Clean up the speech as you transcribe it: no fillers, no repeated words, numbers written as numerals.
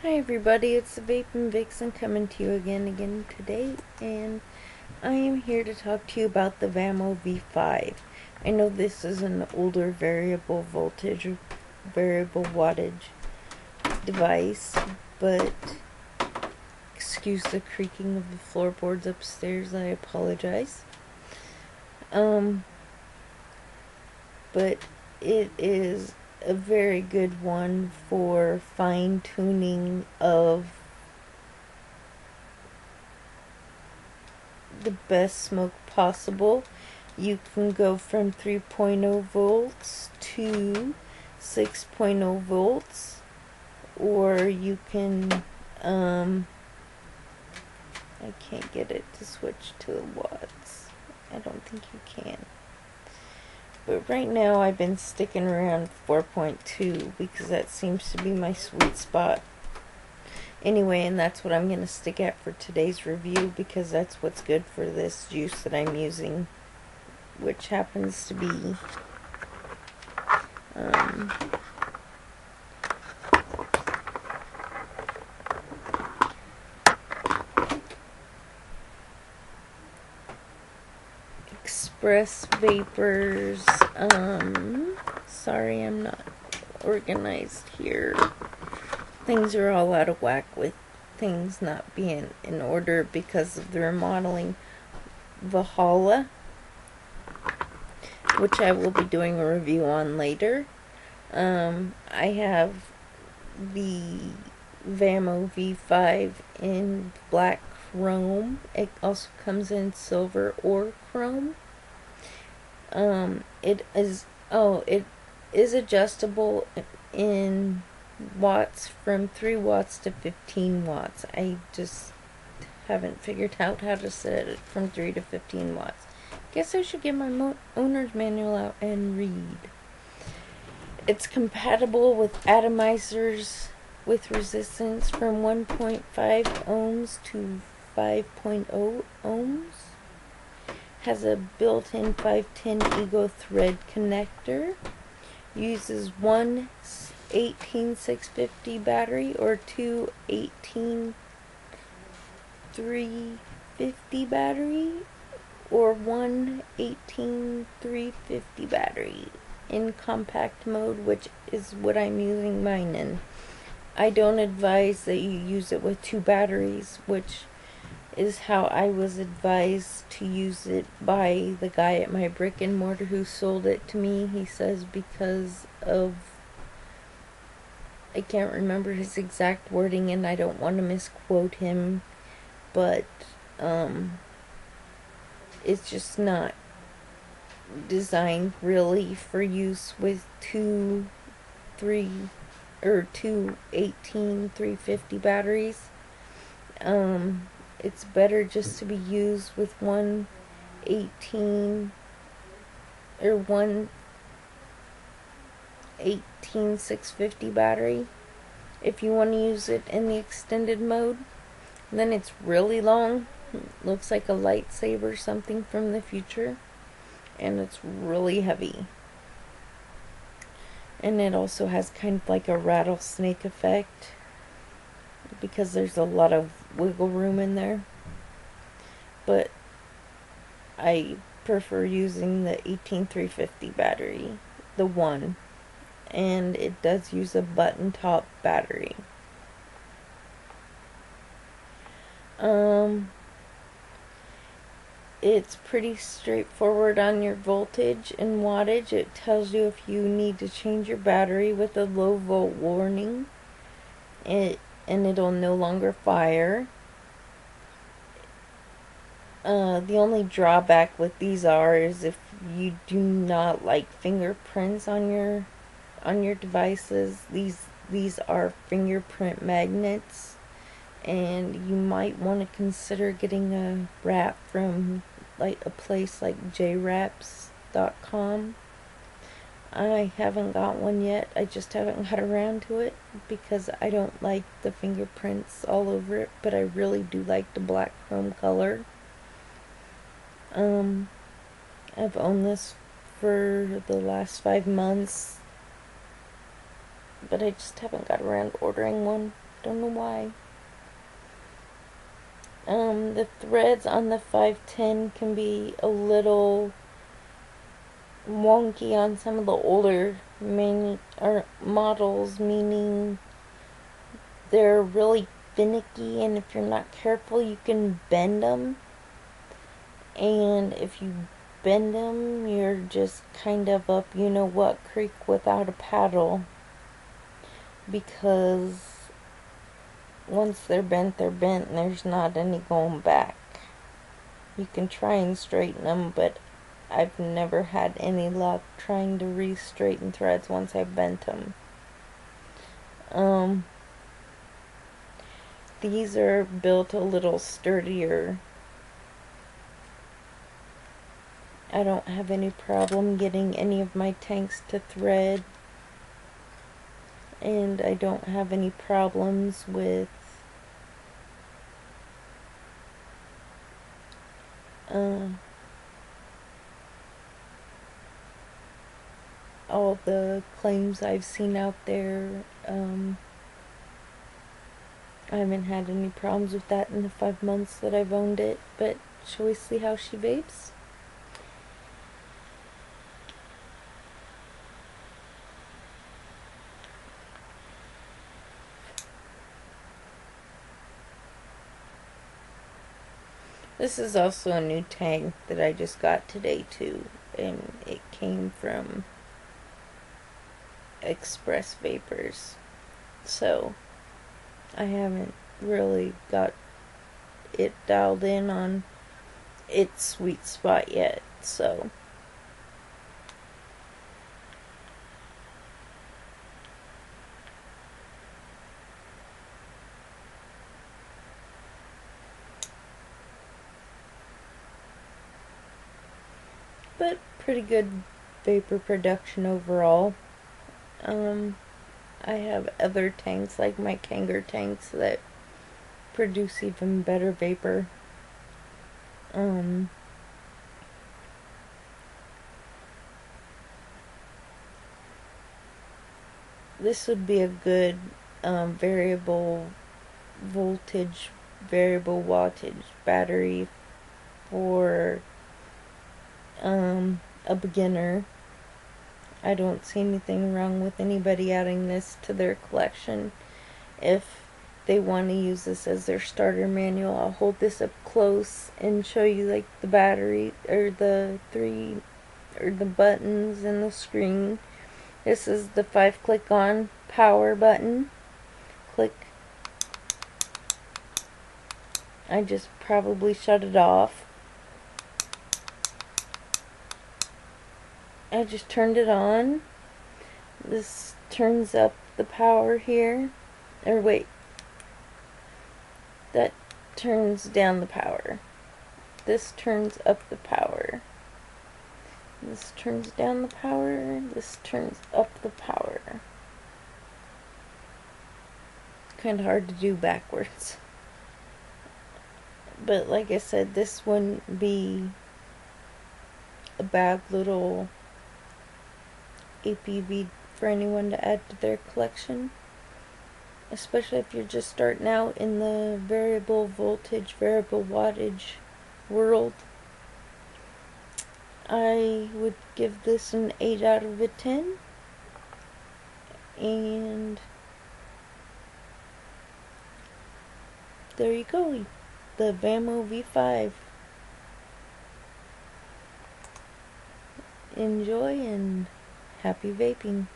Hi everybody, it's the Vaping Vixen coming to you again today, and I am here to talk to you about the Vamo V5. I know this is an older variable voltage, variable wattage device, but excuse the creaking of the floorboards upstairs, I apologize. But it is a very good one for fine-tuning of the best smoke possible. You can go from 3.0 volts to 6.0 volts, or you can I can't get it to switch to watts. I don't think you can. But right now I've been sticking around 4.2 because that seems to be my sweet spot. Anyway, and that's what I'm going to stick at for today's review because that's what's good for this juice that I'm using, which happens to be Express Vapors. Sorry, I'm not organized here. Things are all out of whack with things not being in order because of the remodeling. Valhalla, which I will be doing a review on later. I have the Vamo V5 in black chrome. It also comes in silver or chrome. It is adjustable in watts from 3 watts to 15 watts. I just haven't figured out how to set it from 3 to 15 watts. Guess I should get my owner's manual out and read. It's compatible with atomizers with resistance from 1.5 ohms to 5.0 ohms. Has a built-in 510 Ego thread connector. Uses one 18650 battery or two 18350 battery or one 18350 battery in compact mode, which is what I'm using mine in. I don't advise that you use it with 2 batteries, which is how I was advised to use it by the guy at my brick and mortar who sold it to me. He says because of, I can't remember his exact wording and I don't want to misquote him, but it's just not designed really for use with two 18350 batteries. It's better just to be used with one 18650 battery. If you want to use it in the extended mode, then it's really long. It looks like a lightsaber, something from the future, and it's really heavy. And it also has kind of like a rattlesnake effect because there's a lot of wiggle room in there. But I prefer using the 18350 battery, the one, and it does use a button top battery. It's pretty straightforward on your voltage and wattage. It tells you if you need to change your battery with a low volt warning, and it'll no longer fire. The only drawback with these is if you do not like fingerprints on your devices, these are fingerprint magnets, and you might want to consider getting a wrap from like a place like jwraps.com. I haven't got one yet. I just haven't got around to it because I don't like the fingerprints all over it, but I really do like the black chrome color. I've owned this for the last 5 months, but I just haven't got around to ordering one. Don't know why. The threads on the 510 can be a little wonky on some of the older models, meaning they're really finicky, and if you're not careful you can bend them, and if you bend them you're just kind of up you know what creek without a paddle, because once they're bent and there's not any going back. You can try and straighten them, but I've never had any luck trying to re-straighten threads once I bent them. These are built a little sturdier. I don't have any problem getting any of my tanks to thread, and I don't have any problems with all the claims I've seen out there. I haven't had any problems with that in the 5 months that I've owned it, but shall we see how she vapes? This is also a new tank that I just got today too, and it came from Express Vapors, so I haven't really got it dialed in on its sweet spot yet, so but pretty good vapor production overall. I have other tanks like my Kanger tanks that produce even better vapor. This would be a good variable voltage, variable wattage battery for a beginner. I don't see anything wrong with anybody adding this to their collection if they want to use this as their starter manual. I'll hold this up close and show you like the battery or the buttons and the screen. This is the 5-click on power button. Click. I just probably shut it off. I just turned it on. This turns up the power here. Or wait. That turns down the power. This turns up the power. This turns down the power. This turns up the power. Kind of hard to do backwards. But like I said, this wouldn't be a bad little APV for anyone to add to their collection, especially if you're just starting out in the variable voltage, variable wattage world. I would give this an 8 out of a 10, and there you go, the Vamo V5. Enjoy and happy vaping.